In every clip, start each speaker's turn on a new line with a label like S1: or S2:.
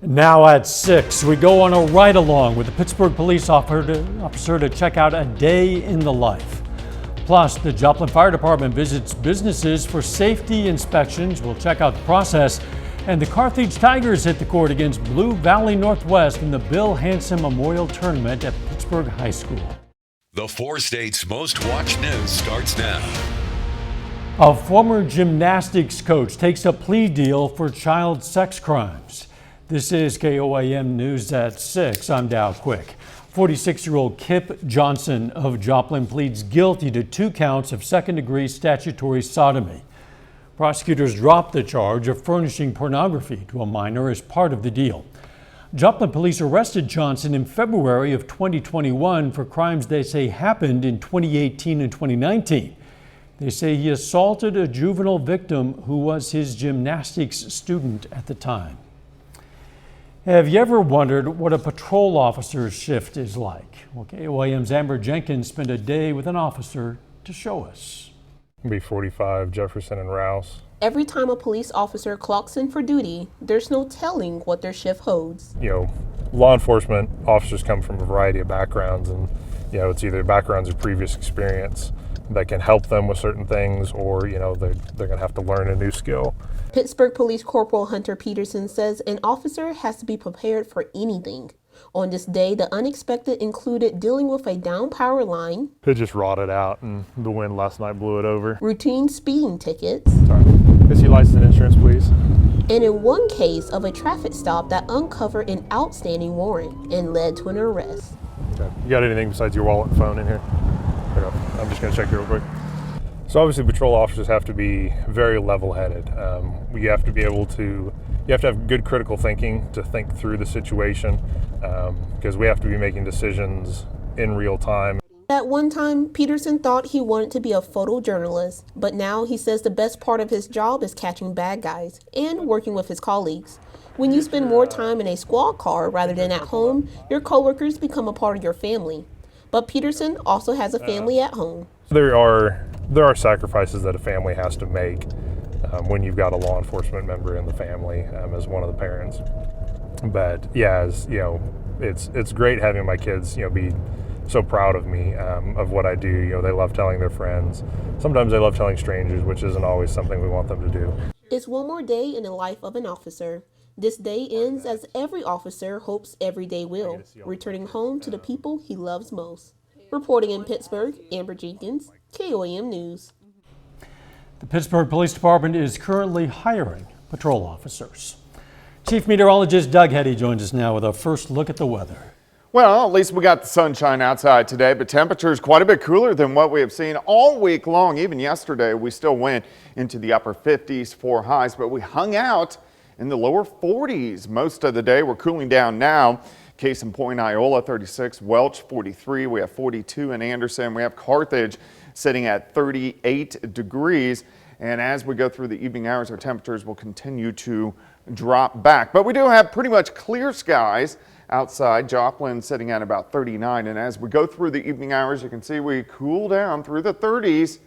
S1: Now at 6, we go on a ride-along with the Pittsburgh police officer to check out a day in the life. Plus, the Joplin Fire Department visits businesses for safety inspections. We'll check out the process. And the Carthage Tigers hit the court against Blue Valley Northwest in the Bill Hanson Memorial Tournament at Pittsburgh High School.
S2: The 4 states' most watched news starts now.
S1: A former gymnastics coach takes a plea deal for child sex crimes. This is KOAM News at 6. I'm Dow Quick. 46-year-old Kip Johnson of Joplin pleads guilty to 2 counts of second-degree statutory sodomy. Prosecutors dropped the charge of furnishing pornography to a minor as part of the deal. Joplin police arrested Johnson in February of 2021 for crimes they say happened in 2018 and 2019. They say he assaulted a juvenile victim who was his gymnastics student at the time. Have you ever wondered what a patrol officer's shift is like? Well, KOAM's Amber Jenkins spent a day with an officer to show us.
S3: B45, Jefferson and Rouse.
S4: Every time a police officer clocks in for duty, there's no telling what their shift holds.
S3: Law enforcement officers come from a variety of backgrounds, and it's either backgrounds or previous experience that can help them with certain things, or they're going to have to learn a new skill.
S4: Pittsburgh Police Corporal Hunter Peterson says an officer has to be prepared for anything. On this day, the unexpected included dealing with a down power line.
S3: It just rotted out, and the wind last night blew it over.
S4: Routine speeding tickets.
S3: Sorry. Is your license and insurance, please?
S4: And in one case of a traffic stop that uncovered an outstanding warrant and led to an arrest.
S3: Okay. You got anything besides your wallet and phone in here? I'm just going to check here real quick. So obviously patrol officers have to be very level-headed. You have to have good critical thinking to think through the situation, because we have to be making decisions in real time.
S4: At one time, Peterson thought he wanted to be a photojournalist, but now he says the best part of his job is catching bad guys and working with his colleagues. When you spend more time in a squad car rather than at home, your coworkers become a part of your family. But Peterson also has a family at home. There
S3: are sacrifices that a family has to make when you've got a law enforcement member in the family as one of the parents. But yeah, it's great having my kids be so proud of me, of what I do. They love telling their friends. Sometimes they love telling strangers, which isn't always something we want them to do.
S4: It's one more day in the life of an officer. This day ends as every officer hopes every day will, returning home to the people he loves most. Reporting in Pittsburgh, Amber Jenkins, KOAM News.
S1: The Pittsburgh Police Department is currently hiring patrol officers. Chief Meteorologist Doug Hetty joins us now with a first look at the weather.
S5: Well, at least we got the sunshine outside today, but temperatures quite a bit cooler than what we have seen all week long. Even yesterday, we still went into the upper 50s for highs, but we hung out in the lower 40s most of the day. We're cooling down now. Case in point, Iola 36, Welch 43. We have 42 in Anderson. We have Carthage sitting at 38 degrees. And as we go through the evening hours, our temperatures will continue to drop back. But we do have pretty much clear skies outside. Joplin sitting at about 39. And as we go through the evening hours, you can see we cool down through the 30s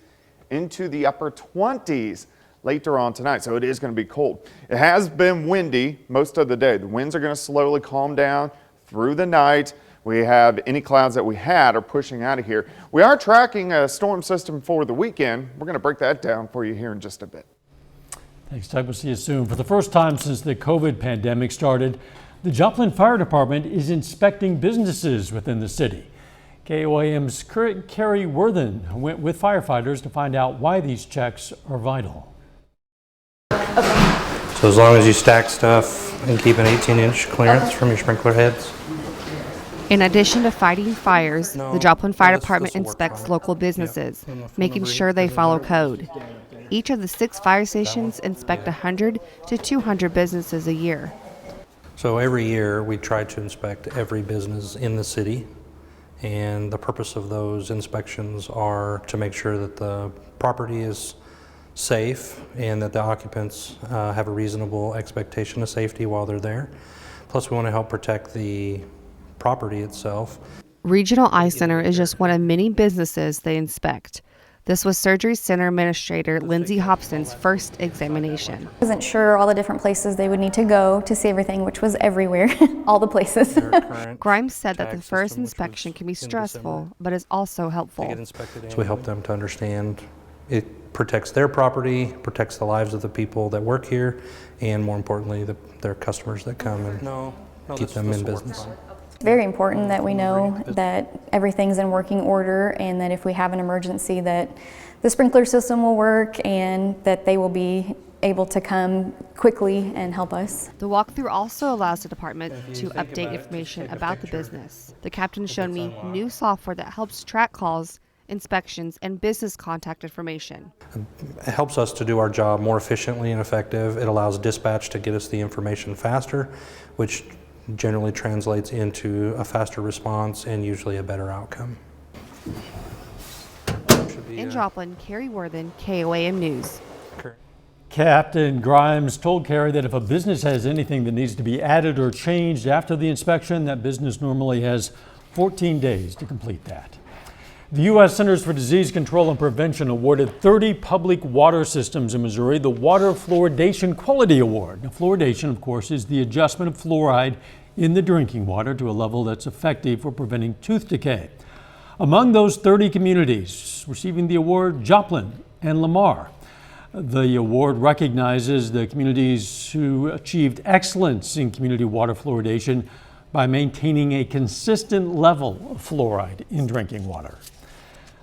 S5: into the upper 20s later on tonight. So it is going to be cold. It has been windy most of the day. The winds are going to slowly calm down through the night. We have any clouds that we had are pushing out of here. We are tracking a storm system for the weekend. We're going to break that down for you here in just a bit.
S1: Thanks, Doug. We'll see you soon. For the first time since the COVID pandemic started, the Joplin Fire Department is inspecting businesses within the city. KOAM's Carrie Worthen went with firefighters to find out why these checks are vital.
S6: So as long as you stack stuff and keep an 18-inch clearance from your sprinkler heads.
S7: In addition to fighting fires, the Joplin Fire Department inspects local businesses, making sure they follow code. Each of the 6 fire stations inspect 100 to 200 businesses a year.
S6: So every year we try to inspect every business in the city, and the purpose of those inspections are to make sure that the property is safe and that the occupants have a reasonable expectation of safety while they're there. Plus we want to help protect the property itself.
S7: Regional Eye Center is just one of many businesses they inspect. This was Surgery Center Administrator Lindsay Hobson's first examination.
S8: I wasn't sure all the different places they would need to go to see everything, which was everywhere, all the places.
S7: Grimes said that the first inspection can be stressful, but is also helpful.
S6: So we help them to understand it protects their property, protects the lives of the people that work here, and more importantly, their customers that come and keep them in business.
S8: It's very important that we know that everything's in working order and that if we have an emergency that the sprinkler system will work and that they will be able to come quickly and help us.
S7: The walkthrough also allows the department to update information about the business. The captain showed me new software that helps track calls, inspections, and business contact information.
S6: It helps us to do our job more efficiently and effective. It allows dispatch to get us the information faster, which generally translates into a faster response and usually a better outcome.
S7: In Joplin, Carrie Worthen, KOAM News.
S1: Captain Grimes told Carrie that if a business has anything that needs to be added or changed after the inspection, that business normally has 14 days to complete that. The U.S. Centers for Disease Control and Prevention awarded 30 public water systems in Missouri the Water Fluoridation Quality Award. Now, fluoridation, of course, is the adjustment of fluoride in the drinking water to a level that's effective for preventing tooth decay. Among those 30 communities receiving the award, Joplin and Lamar. The award recognizes the communities who achieved excellence in community water fluoridation by maintaining a consistent level of fluoride in drinking water.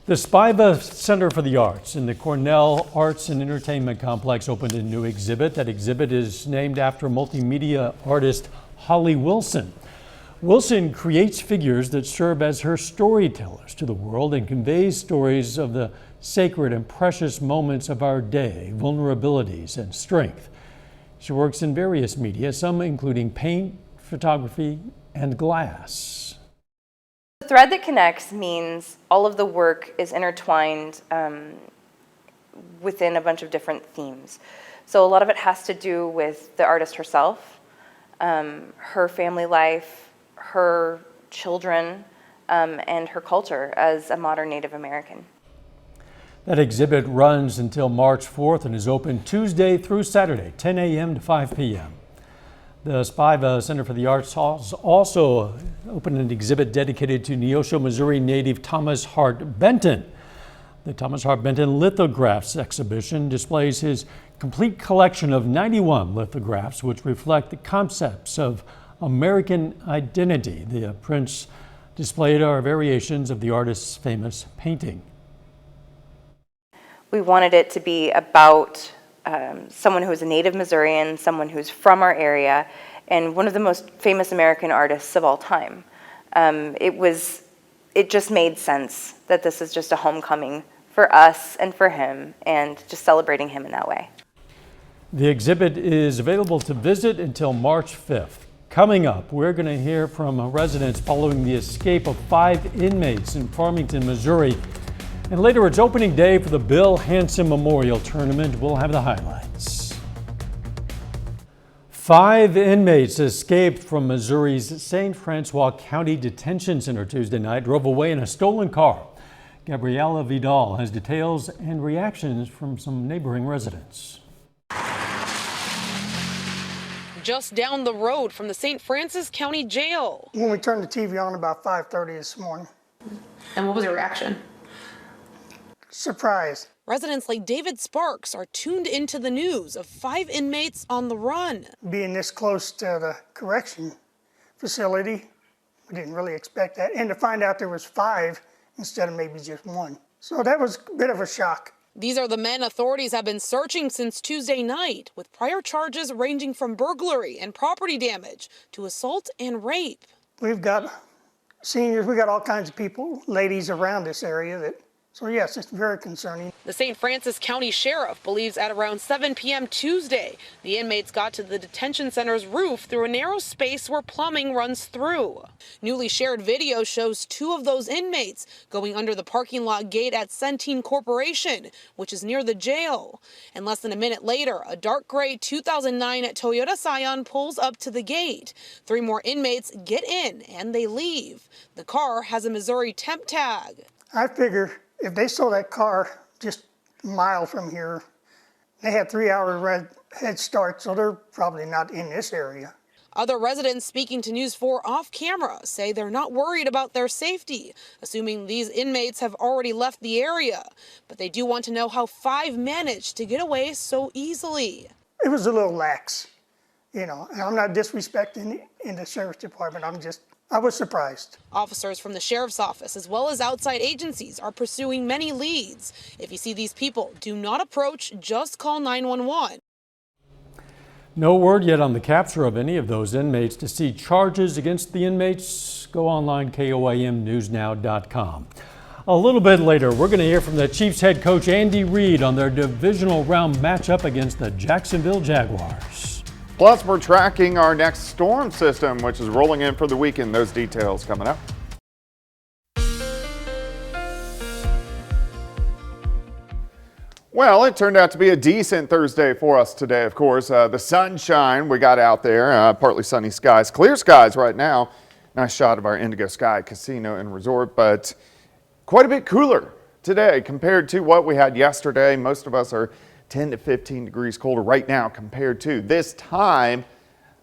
S1: The Spiva Center for the Arts in the Cornell Arts and Entertainment Complex opened a new exhibit. That exhibit is named after multimedia artist Holly Wilson. Wilson creates figures that serve as her storytellers to the world and conveys stories of the sacred and precious moments of our day, vulnerabilities and strength. She works in various media, some including paint, photography, and glass.
S9: The thread that connects means all of the work is intertwined within a bunch of different themes. So a lot of it has to do with the artist herself, her family life, her children, and her culture as a modern Native American.
S1: That exhibit runs until March 4th and is open Tuesday through Saturday, 10 a.m. to 5 p.m. The Spiva Center for the Arts also opened an exhibit dedicated to Neosho, Missouri native Thomas Hart Benton. The Thomas Hart Benton Lithographs exhibition displays his complete collection of 91 lithographs, which reflect the concepts of American identity. The prints displayed are variations of the artist's famous painting.
S9: We wanted it to be about someone who's a native Missourian, someone who's from our area, and one of the most famous American artists of all time. It just made sense that this is just a homecoming for us and for him, and just celebrating him in that way.
S1: The exhibit is available to visit until March 5th. Coming up, we're going to hear from residents following the escape of 5 inmates in Farmington, Missouri. And later, it's opening day for the Bill Hanson Memorial Tournament. We'll have the highlights. 5 inmates escaped from Missouri's St. Francois County Detention Center Tuesday night, drove away in a stolen car. Gabriela Vidal has details and reactions from some neighboring residents.
S10: Just down the road from the St. Francis County Jail.
S11: When we turned the TV on about 5:30 this morning.
S10: And what was your reaction?
S11: Surprise.
S10: Residents like David Sparks are tuned into the news of 5 inmates on the run.
S11: Being this close to the correction facility, we didn't really expect that. And to find out there was 5 instead of maybe just 1. So that was a bit of a shock.
S10: These are the men authorities have been searching since Tuesday night, with prior charges ranging from burglary and property damage to assault and rape.
S11: We've got seniors, we got all kinds of people, ladies around this area that. So yes, it's very concerning.
S10: The St. Francis County Sheriff believes at around 7 p.m. Tuesday, the inmates got to the detention center's roof through a narrow space where plumbing runs through. Newly shared video shows 2 of those inmates going under the parking lot gate at Centene Corporation, which is near the jail. And less than a minute later, a dark gray 2009 Toyota Scion pulls up to the gate. 3 more inmates get in and they leave. The car has a Missouri temp tag.
S11: I figure if they saw that car just a mile from here. They had 3-hour head start, so they're probably not in this area.
S10: Other residents speaking to News 4 off camera say they're not worried about their safety, assuming these inmates have already left the area. But they do want to know how 5 managed to get away so easily.
S11: It was a little lax, and I'm not disrespecting in the sheriff's department. I was surprised.
S10: Officers from the sheriff's office, as well as outside agencies, are pursuing many leads. If you see these people, do not approach, just call 911.
S1: No word yet on the capture of any of those inmates. To see charges against the inmates, go online, KOAMnewsnow.com. A little bit later, we're going to hear from the Chiefs head coach Andy Reid on their divisional round matchup against the Jacksonville Jaguars.
S5: Plus, we're tracking our next storm system, which is rolling in for the weekend. Those details coming up. Well, it turned out to be a decent Thursday for us today, of course. The sunshine we got out there, partly sunny skies, clear skies right now. Nice shot of our Indigo Sky Casino and Resort, but quite a bit cooler today compared to what we had yesterday. Most of us are 10 to 15 degrees colder right now compared to this time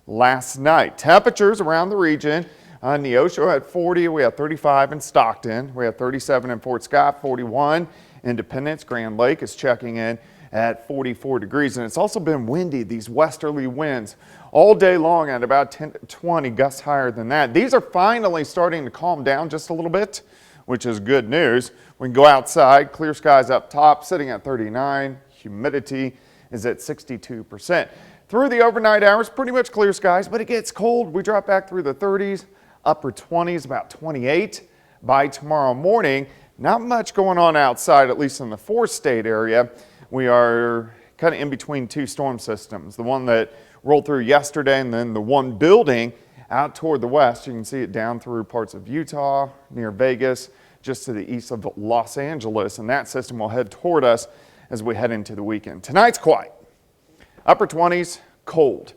S5: last night. Temperatures around the region. Neosho at 40, we had 35 in Stockton, we had 37 in Fort Scott, 41. Independence, Grand Lake is checking in at 44 degrees, and it's also been windy, these westerly winds all day long at about 10 to 20 gusts higher than that. These are finally starting to calm down just a little bit, which is good news. We can go outside, clear skies up top, sitting at 39, humidity is at 62%. Through the overnight hours, pretty much clear skies, but it gets cold. We drop back through the 30s, upper 20s, about 28 by tomorrow morning. Not much going on outside, at least in the four-state area. We are kind of in between two storm systems. The one that rolled through yesterday and then the one building out toward the west. You can see it down through parts of Utah, near Vegas, just to the east of Los Angeles. And that system will head toward us as we head into the weekend. Tonight's quiet. Upper 20s, cold.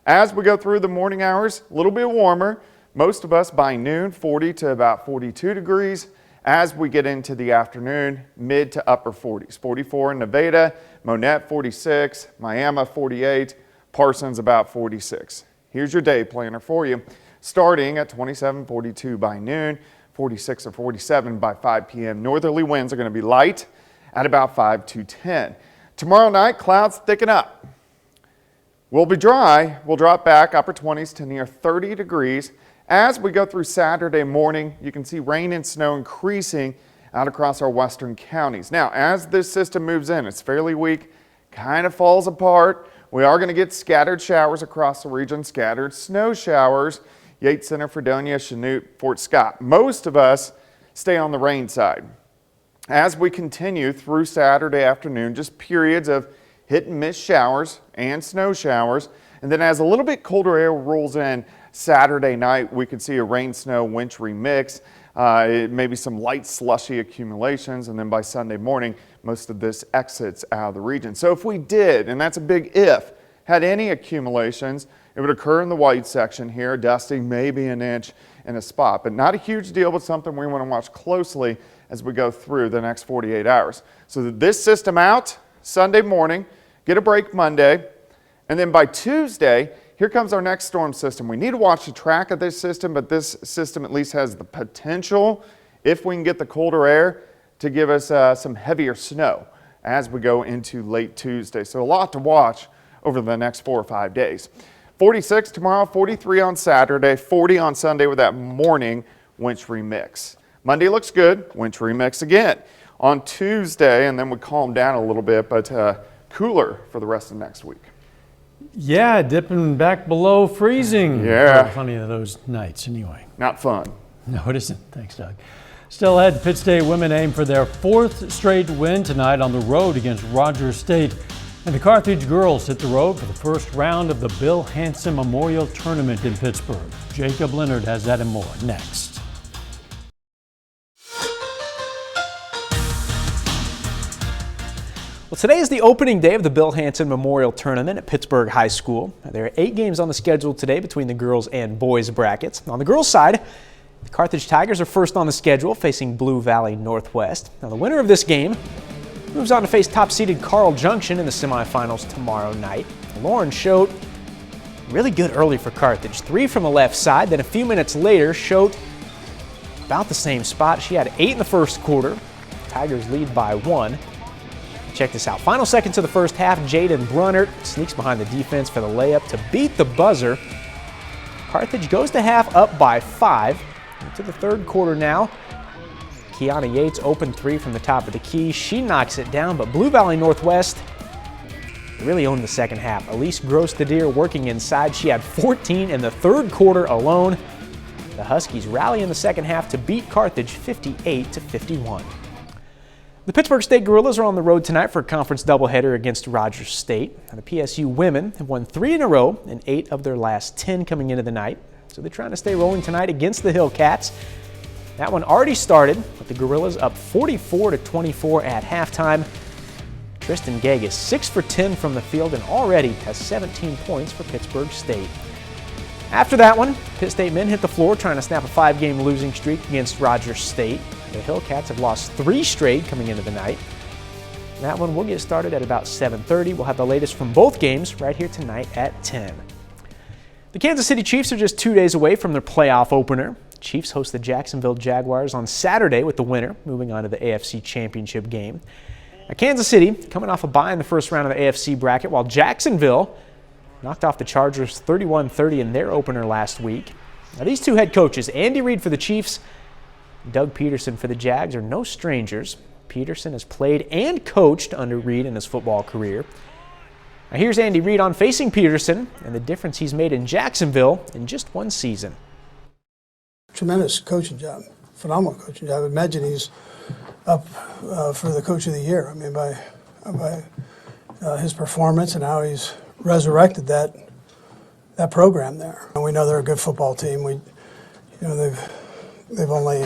S5: As we go through the morning hours, a little bit warmer. Most of us by noon, 40 to about 42 degrees. As we get into the afternoon, mid to upper 40s. 44 in Nevada, Monette 46, Miami 48, Parsons about 46. Here's your day planner for you. Starting at 27, 42 by noon, 46 or 47 by 5 p.m. Northerly winds are going to be light at about 5 to 10. Tomorrow night, clouds thicken up. We'll be dry. We'll drop back upper 20s to near 30 degrees. As we go through Saturday morning, you can see rain and snow increasing out across our western counties. Now, as this system moves in, it's fairly weak, kind of falls apart. We are going to get scattered showers across the region, scattered snow showers, Yates Center, Fredonia, Chanute, Fort Scott. Most of us stay on the rain side. As we continue through Saturday afternoon, just periods of hit and miss showers and snow showers. And then as a little bit colder air rolls in, Saturday night, we could see a rain-snow wintry mix, maybe some light slushy accumulations, and then by Sunday morning, most of this exits out of the region. So if we did, and that's a big if, had any accumulations, it would occur in the white section here, dusting maybe an inch in a spot, but not a huge deal, but something we want to watch closely as we go through the next 48 hours. So this system out Sunday morning, get a break Monday, and then by Tuesday, here comes our next storm system. We need to watch the track of this system, but this system at least has the potential, if we can get the colder air, to give us some heavier snow as we go into late Tuesday. So a lot to watch over the next 4 or 5 days. 46 tomorrow, 43 on Saturday, 40 on Sunday with that morning wintry mix. Monday looks good, wintry mix again. On Tuesday, and then we calm down a little bit, but cooler for the rest of next week.
S1: Yeah, dipping back below freezing.
S3: Yeah.
S1: Funny of those nights anyway.
S3: Not fun.
S1: No, it isn't. Thanks, Doug. Still ahead, Pitt State women aim for their 4th straight win tonight on the road against Rogers State. And the Carthage girls hit the road for the first round of the Bill Hanson Memorial Tournament in Pittsburgh. Jacob Leonard has that and more next.
S12: Well, today is the opening day of the Bill Hanson Memorial Tournament at Pittsburgh High School. There are 8 games on the schedule today between the girls and boys brackets. On the girls' side, the Carthage Tigers are first on the schedule, facing Blue Valley Northwest. Now, the winner of this game moves on to face top-seeded Carl Junction in the semifinals tomorrow night. Lauren showed really good early for Carthage. 3 from the left side, then a few minutes later, showed about the same spot. She had 8 in the first quarter. Tigers lead by 1. Check this out. Final seconds of the first half, Jaden Brunnert sneaks behind the defense for the layup to beat the buzzer. Carthage goes to half up by 5. Into the third quarter now. Kiana Yates open 3 from the top of the key. She knocks it down, but Blue Valley Northwest really owned the second half. Elise Gross-Deer working inside. She had 14 in the third quarter alone. The Huskies rally in the second half to beat Carthage 58-51. The Pittsburg State Gorillas are on the road tonight for a conference doubleheader against Rogers State. And the PSU women have won 3 in a row and 8 of their last 10 coming into the night. So they're trying to stay rolling tonight against the Hillcats. That one already started with the Gorillas up 44-24 at halftime. Tristan Gegg is 6 for 10 from the field and already has 17 points for Pittsburg State. After that one, Pitt State men hit the floor trying to snap a 5-game losing streak against Rogers State. The Hillcats have lost 3 straight coming into the night. That one will get started at about 7:30. We'll have the latest from both games right here tonight at 10. The Kansas City Chiefs are just 2 days away from their playoff opener. Chiefs host the Jacksonville Jaguars on Saturday with the winner moving on to the AFC Championship game. Now, Kansas City coming off a bye in the first round of the AFC bracket, while Jacksonville knocked off the Chargers 31-30 in their opener last week. Now, these two head coaches, Andy Reid for the Chiefs, Doug Peterson for the Jags, are no strangers. Peterson has played and coached under Reid in his football career. Now, here's Andy Reid on facing Peterson and the difference he's made in Jacksonville in just one season.
S13: Tremendous coaching job, phenomenal coaching job. I imagine he's up for the Coach of the Year. I mean, by his performance and how he's resurrected that program there. And we know they're a good football team. They've only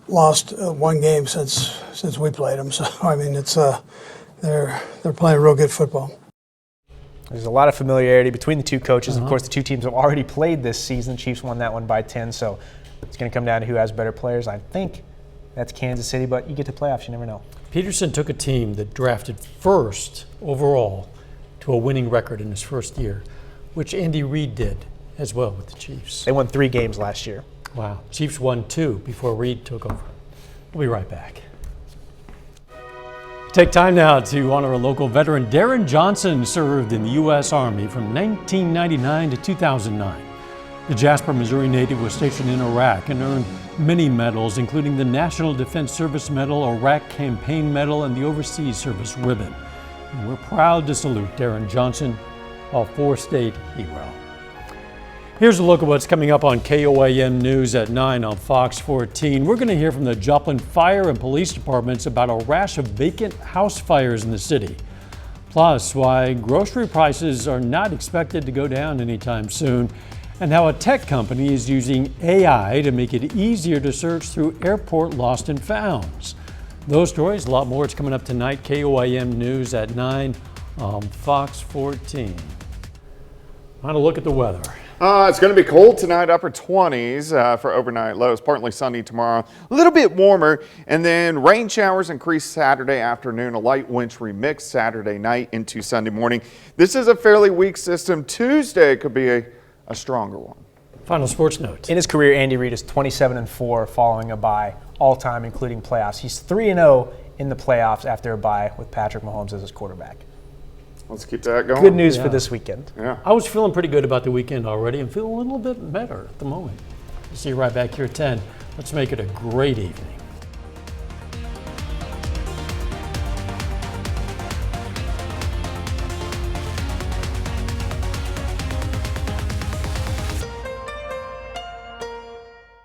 S13: lost 1 game since we played them. So I mean, it's they're playing real good football.
S12: There's a lot of familiarity between the two coaches. Of course, the two teams have already played this season. Chiefs won that one by 10, so it's going to come down to who has better players. I think that's Kansas City, but you get to playoffs, you never know.
S1: Peterson took a team that drafted first overall to a winning record in his first year, which Andy Reid did as well with the Chiefs.
S12: They won 3 games last year.
S1: Wow. Chiefs won 2 before Reid took over. We'll be right back. Take time now to honor a local veteran. Darren Johnson served in the U.S. Army from 1999 to 2009. The Jasper, Missouri native was stationed in Iraq and earned many medals, including the National Defense Service Medal, Iraq Campaign Medal, and the Overseas Service Ribbon. And we're proud to salute Darren Johnson, a 4-state hero. Here's a look at what's coming up on KOAM News at 9 on Fox 14. We're going to hear from the Joplin Fire and Police Departments about a rash of vacant house fires in the city. Plus, why grocery prices are not expected to go down anytime soon, and how a tech company is using AI to make it easier to search through airport lost and founds. Those stories, a lot more, it's coming up tonight. KOAM News at 9 on Fox 14. Want to look at the weather.
S5: It's going to be cold tonight, upper 20s for overnight lows. Partly sunny tomorrow, a little bit warmer, and then rain showers increase Saturday afternoon, a light wintry mix Saturday night into Sunday morning. This is a fairly weak system. Tuesday could be a stronger one.
S1: Final sports note.
S12: In his career, Andy Reid is 27-4 following a bye all time, including playoffs. He's 3-0 in the playoffs after a bye with Patrick Mahomes as his quarterback.
S5: Let's keep that going.
S12: Good news for this weekend.
S5: Yeah.
S1: I was feeling pretty good about the weekend already and feel a little bit better at the moment. See you right back here at 10. Let's make it a great evening.